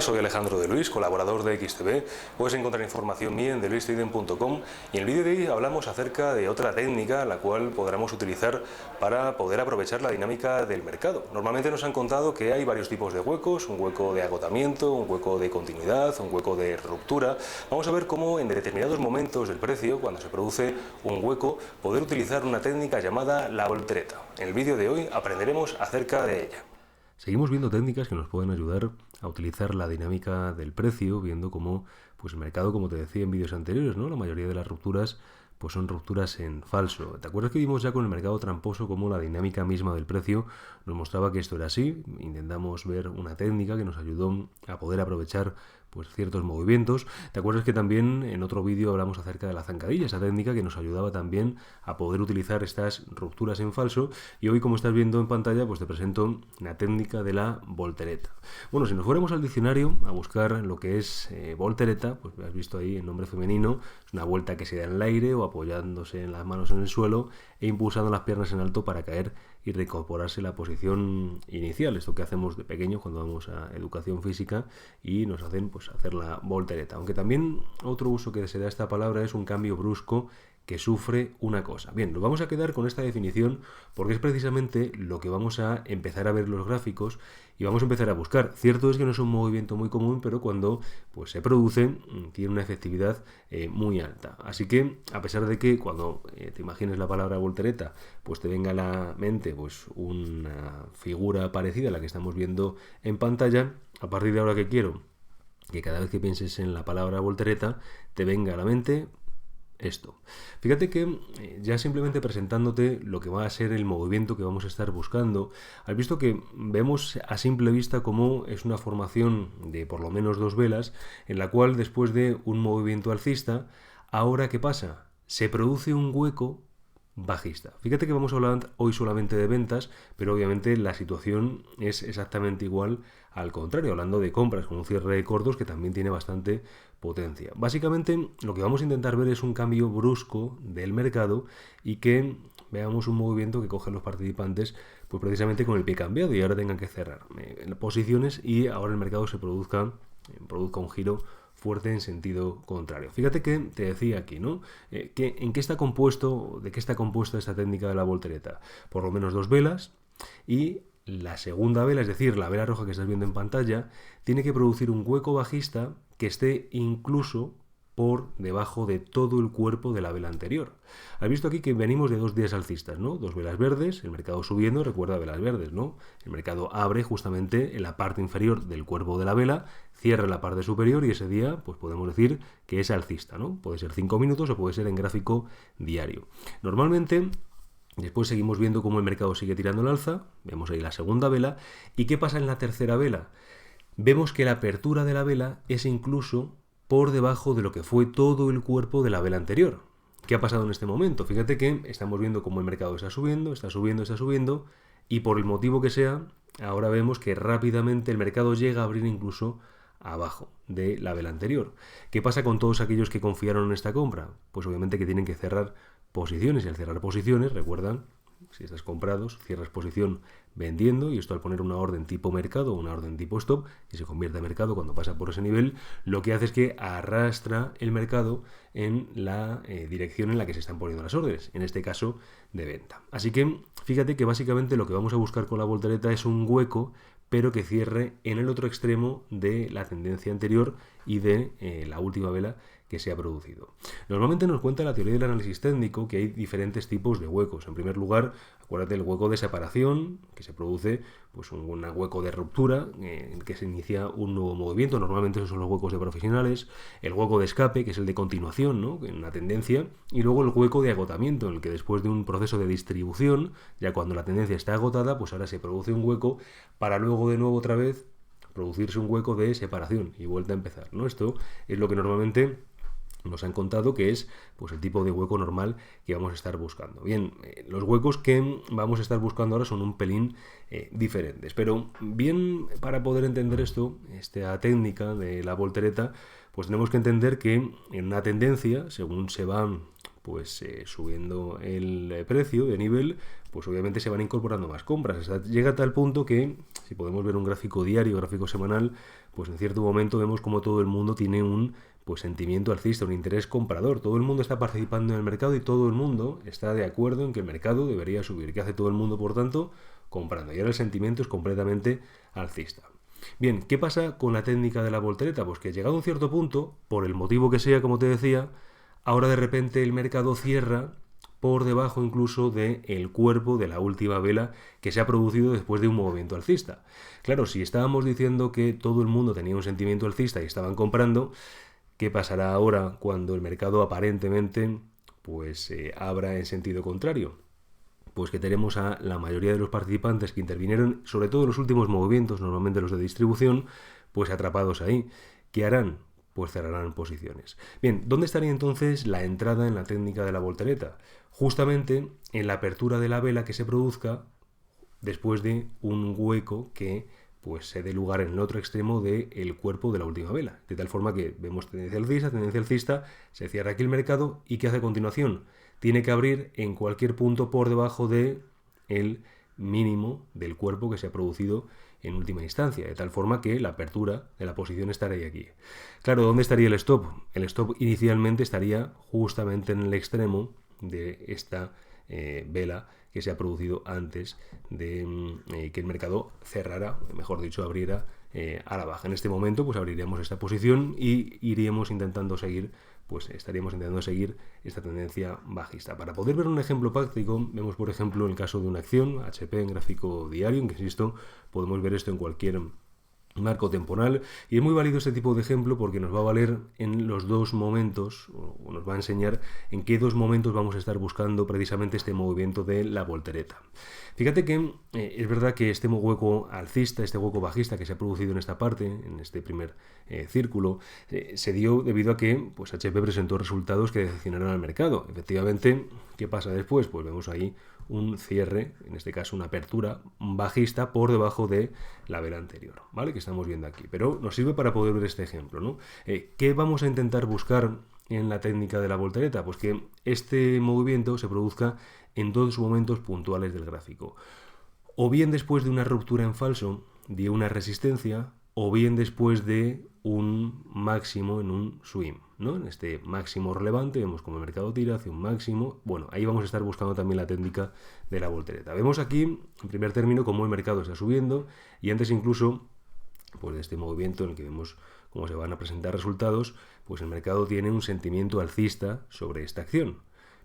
soy Alejandro de Luis, colaborador de XTB. Puedes encontrar información mía en deluistrader.com y en el vídeo de hoy hablamos acerca de otra técnica la cual podremos utilizar para poder aprovechar la dinámica del mercado. Normalmente nos han contado que hay varios tipos de huecos, un hueco de agotamiento, un hueco de continuidad, un hueco de ruptura. Vamos a ver cómo en determinados momentos del precio, cuando se produce un hueco, poder utilizar una técnica llamada la voltereta. En el vídeo de hoy aprenderemos acerca de ella. Seguimos viendo técnicas que nos pueden ayudar a utilizar la dinámica del precio, viendo cómo pues el mercado, como te decía en vídeos anteriores, ¿no? La mayoría de las rupturas pues son rupturas en falso. ¿Te acuerdas que vimos ya con el mercado tramposo cómo la dinámica misma del precio nos mostraba que esto era así? Intentamos ver una técnica que nos ayudó a poder aprovechar pues ciertos movimientos. ¿Te acuerdas que también en otro vídeo hablamos acerca de la zancadilla, esa técnica que nos ayudaba también a poder utilizar estas rupturas en falso? Y hoy, como estás viendo en pantalla, pues te presento la técnica de la voltereta. Bueno, si nos fuéramos al diccionario a buscar lo que es voltereta, pues has visto ahí el nombre femenino, es una vuelta que se da en el aire o apoyándose en las manos en el suelo e impulsando las piernas en alto para caer y reincorporarse la posición inicial. Esto que hacemos de pequeño cuando vamos a educación física y nos hacen pues hacer la voltereta. Aunque también otro uso que se da a esta palabra es un cambio brusco que sufre una cosa. Bien, nos vamos a quedar con esta definición porque es precisamente lo que vamos a empezar a ver los gráficos y vamos a empezar a buscar. Cierto es que no es un movimiento muy común, pero cuando pues se produce tiene una efectividad muy alta. Así que, a pesar de que cuando te imagines la palabra voltereta, pues te venga a la mente pues una figura parecida a la que estamos viendo en pantalla, a partir de ahora que quiero que cada vez que pienses en la palabra voltereta te venga a la mente esto. Fíjate que ya simplemente presentándote lo que va a ser el movimiento que vamos a estar buscando, has visto que vemos a simple vista cómo es una formación de por lo menos dos velas, en la cual después de un movimiento alcista, ahora ¿qué pasa? Se produce un hueco bajista. Fíjate que vamos a hablar hoy solamente de ventas, pero obviamente la situación es exactamente igual al contrario, hablando de compras con un cierre de cortos que también tiene bastante potencia. Básicamente lo que vamos a intentar ver es un cambio brusco del mercado y que veamos un movimiento que cogen los participantes pues precisamente con el pie cambiado y ahora tengan que cerrar posiciones y ahora el mercado se produzca un giro fuerte en sentido contrario. Fíjate que te decía aquí, ¿no? ¿De qué está compuesta esta técnica de la voltereta? Por lo menos dos velas y la segunda vela, es decir, la vela roja que estás viendo en pantalla, tiene que producir un hueco bajista que esté incluso por debajo de todo el cuerpo de la vela anterior. Has visto aquí que venimos de dos días alcistas, ¿no? Dos velas verdes, el mercado subiendo, recuerda velas verdes, ¿no? El mercado abre justamente en la parte inferior del cuerpo de la vela, cierra la parte superior y ese día, pues podemos decir que es alcista, ¿no? Puede ser 5 minutos o puede ser en gráfico diario. Normalmente, después seguimos viendo cómo el mercado sigue tirando el alza, vemos ahí la segunda vela, ¿y qué pasa en la tercera vela? Vemos que la apertura de la vela es incluso por debajo de lo que fue todo el cuerpo de la vela anterior. ¿Qué ha pasado en este momento? Fíjate que estamos viendo cómo el mercado está subiendo, y por el motivo que sea, ahora vemos que rápidamente el mercado llega a abrir incluso abajo de la vela anterior. ¿Qué pasa con todos aquellos que confiaron en esta compra? Pues obviamente que tienen que cerrar posiciones y al cerrar posiciones, recuerdan, si estás comprados, cierras posición vendiendo y esto al poner una orden tipo mercado o una orden tipo stop que se convierte en mercado cuando pasa por ese nivel, lo que hace es que arrastra el mercado en la dirección en la que se están poniendo las órdenes, en este caso de venta. Así que fíjate que básicamente lo que vamos a buscar con la voltereta es un hueco pero que cierre en el otro extremo de la tendencia anterior y de la última vela que se ha producido. Normalmente nos cuenta la teoría del análisis técnico que hay diferentes tipos de huecos. En primer lugar, acuérdate del hueco de separación, que se produce pues un hueco de ruptura en que se inicia un nuevo movimiento. Normalmente esos son los huecos de profesionales. El hueco de escape, que es el de continuación, ¿no? En una tendencia. Y luego el hueco de agotamiento, en el que después de un proceso de distribución, ya cuando la tendencia está agotada, pues ahora se produce un hueco para luego de nuevo otra vez producirse un hueco de separación y vuelta a empezar, ¿no? Esto es lo que normalmente nos han contado que es pues el tipo de hueco normal que vamos a estar buscando. Bien, los huecos que vamos a estar buscando ahora son un pelín diferentes, pero bien, para poder entender esta técnica de la voltereta, pues tenemos que entender que en una tendencia, según se van pues subiendo el precio de nivel, pues obviamente se van incorporando más compras. O sea, llega a tal punto que, si podemos ver un gráfico diario, gráfico semanal, pues en cierto momento vemos como todo el mundo tiene un sentimiento alcista, un interés comprador. Todo el mundo está participando en el mercado y todo el mundo está de acuerdo en que el mercado debería subir. ¿Qué hace todo el mundo, por tanto? Comprando. Y ahora el sentimiento es completamente alcista. Bien, ¿qué pasa con la técnica de la voltereta? Pues que llegado a un cierto punto, por el motivo que sea, como te decía, ahora de repente el mercado cierra por debajo incluso del cuerpo de la última vela que se ha producido después de un movimiento alcista. Claro, si estábamos diciendo que todo el mundo tenía un sentimiento alcista y estaban comprando, ¿qué pasará ahora cuando el mercado aparentemente pues abra en sentido contrario? Pues que tenemos a la mayoría de los participantes que intervinieron, sobre todo en los últimos movimientos, normalmente los de distribución, pues atrapados ahí. ¿Qué harán? Pues cerrarán posiciones. Bien, ¿dónde estaría entonces la entrada en la técnica de la voltereta? Justamente en la apertura de la vela que se produzca después de un hueco que pues se dé lugar en el otro extremo del cuerpo de la última vela. De tal forma que vemos tendencia alcista, se cierra aquí el mercado y ¿qué hace a continuación? Tiene que abrir en cualquier punto por debajo del mínimo del cuerpo que se ha producido en última instancia, de tal forma que la apertura de la posición estaría aquí. Claro, ¿dónde estaría el stop? El stop inicialmente estaría justamente en el extremo de esta vela que se ha producido antes de que el mercado cerrara, mejor dicho, abriera a la baja. En este momento pues abriríamos esta posición y iríamos intentando seguir, pues estaríamos intentando seguir esta tendencia bajista. Para poder ver un ejemplo práctico, vemos por ejemplo el caso de una acción HP en gráfico diario, en que insisto, podemos ver esto en cualquier marco temporal, y es muy válido este tipo de ejemplo porque nos va a valer en los dos momentos, o nos va a enseñar en qué dos momentos vamos a estar buscando precisamente este movimiento de la voltereta. Fíjate que es verdad que este hueco alcista, este hueco bajista que se ha producido en esta parte, en este primer círculo, se dio debido a que pues HP presentó resultados que decepcionaron al mercado. Efectivamente, ¿qué pasa después? Pues vemos ahí un cierre, en este caso una apertura bajista por debajo de la vela anterior, ¿vale? Que estamos viendo aquí. Pero nos sirve para poder ver este ejemplo, ¿no? ¿Qué vamos a intentar buscar en la técnica de la voltereta? Pues que este movimiento se produzca en dos momentos puntuales del gráfico. O bien después de una ruptura en falso de una resistencia, o bien después de un máximo en un swing, ¿no? En este máximo relevante vemos como el mercado tira hacia un máximo. Bueno, ahí vamos a estar buscando también la técnica de la voltereta. Vemos aquí, en primer término, cómo el mercado está subiendo y antes incluso pues de este movimiento en el que vemos cómo se van a presentar resultados, pues el mercado tiene un sentimiento alcista sobre esta acción.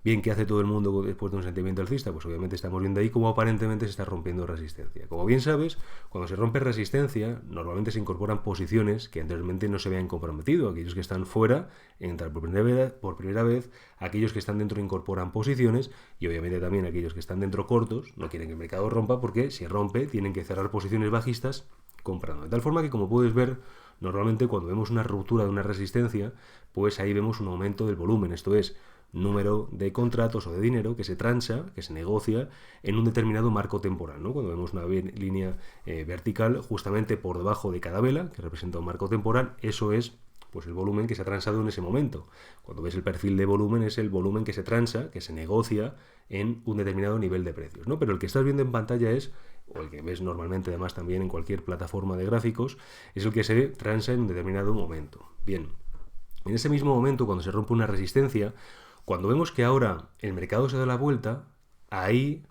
Bien, ¿qué hace todo el mundo después de un sentimiento alcista? Pues obviamente estamos viendo ahí cómo aparentemente se está rompiendo resistencia. Como bien sabes, cuando se rompe resistencia, normalmente se incorporan posiciones que anteriormente no se habían comprometido. Aquellos que están fuera entran por primera vez, aquellos que están dentro incorporan posiciones y obviamente también aquellos que están dentro cortos no quieren que el mercado rompa porque si rompe tienen que cerrar posiciones bajistas comprando. De tal forma que, como puedes ver, normalmente cuando vemos una ruptura de una resistencia, pues ahí vemos un aumento del volumen, esto es, número de contratos o de dinero que se transa, que se negocia en un determinado marco temporal, ¿no? Cuando vemos una línea vertical justamente por debajo de cada vela, que representa un marco temporal, eso es pues el volumen que se ha transado en ese momento. Cuando ves el perfil de volumen es el volumen que se transa, que se negocia en un determinado nivel de precios, ¿no? Pero el que estás viendo en pantalla es, o el que ves normalmente además también en cualquier plataforma de gráficos, es el que se transa en un determinado momento. Bien, en ese mismo momento, cuando se rompe una resistencia, cuando vemos que ahora el mercado se da la vuelta, ahí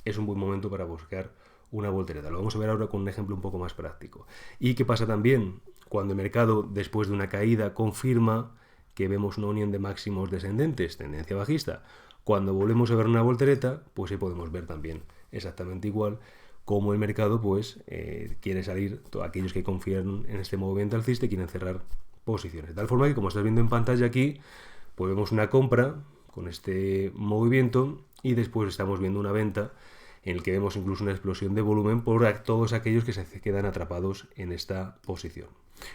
es un buen momento para buscar una voltereta. Lo vamos a ver ahora con un ejemplo un poco más práctico. ¿Y qué pasa también? Cuando el mercado, después de una caída, confirma que vemos una unión de máximos descendentes, tendencia bajista. Cuando volvemos a ver una voltereta, pues ahí podemos ver también exactamente igual cómo el mercado pues quiere salir, todos aquellos que confían en este movimiento alcista y quieren cerrar posiciones. De tal forma que, como estás viendo en pantalla aquí, pues vemos una compra con este movimiento y después estamos viendo una venta en el que vemos incluso una explosión de volumen por todos aquellos que se quedan atrapados en esta posición.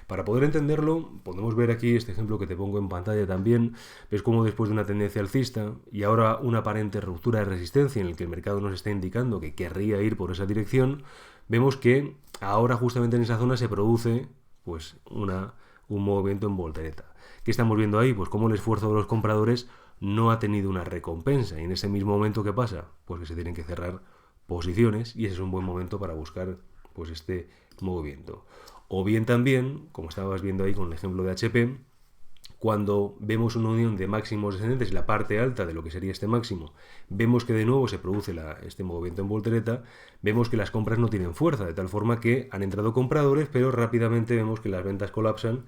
Para poder entenderlo, podemos ver aquí este ejemplo que te pongo en pantalla también. Ves cómo después de una tendencia alcista y ahora una aparente ruptura de resistencia en el que el mercado nos está indicando que querría ir por esa dirección, vemos que ahora justamente en esa zona se produce pues una un movimiento en voltereta. ¿Qué estamos viendo ahí? Pues cómo el esfuerzo de los compradores no ha tenido una recompensa. Y en ese mismo momento, ¿qué pasa? Pues que se tienen que cerrar posiciones y ese es un buen momento para buscar pues este movimiento. O bien también, como estabas viendo ahí con el ejemplo de HP, cuando vemos una unión de máximos descendentes, la parte alta de lo que sería este máximo, vemos que de nuevo se produce este movimiento en voltereta, vemos que las compras no tienen fuerza, de tal forma que han entrado compradores, pero rápidamente vemos que las ventas colapsan,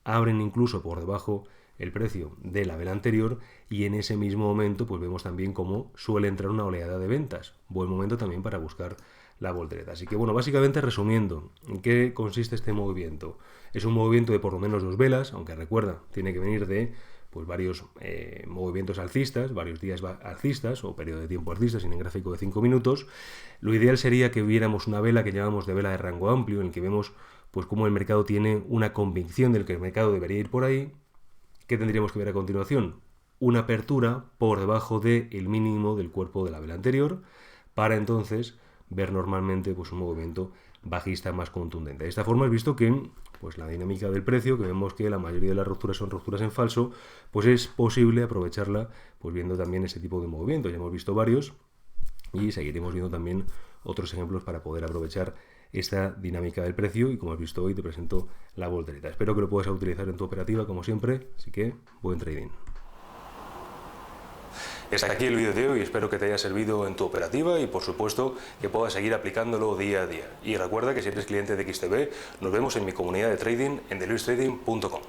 abren incluso por debajo el precio de la vela anterior y en ese mismo momento pues vemos también cómo suele entrar una oleada de ventas. Buen momento también para buscar la voltereta. Así que bueno, básicamente resumiendo, ¿en qué consiste este movimiento? Es un movimiento de por lo menos 2 velas, aunque recuerda, tiene que venir de pues varios movimientos alcistas, varios días alcistas o periodo de tiempo alcistas en el gráfico de 5 minutos. Lo ideal sería que viéramos una vela que llamamos de vela de rango amplio, en el que vemos pues cómo el mercado tiene una convicción del que el mercado debería ir por ahí. ¿Qué tendríamos que ver a continuación? Una apertura por debajo del mínimo del cuerpo de la vela anterior, para entonces ver normalmente pues un movimiento bajista más contundente. De esta forma has visto que pues la dinámica del precio, que vemos que la mayoría de las rupturas son rupturas en falso, pues es posible aprovecharla pues viendo también ese tipo de movimiento. Ya hemos visto varios y seguiremos viendo también otros ejemplos para poder aprovechar esta dinámica del precio y como has visto hoy te presento la voltereta. Espero que lo puedas utilizar en tu operativa como siempre, así que buen trading. Hasta aquí el vídeo de hoy, espero que te haya servido en tu operativa y por supuesto que puedas seguir aplicándolo día a día. Y recuerda que si eres cliente de XTB, nos vemos en mi comunidad de trading en deluistrading.com.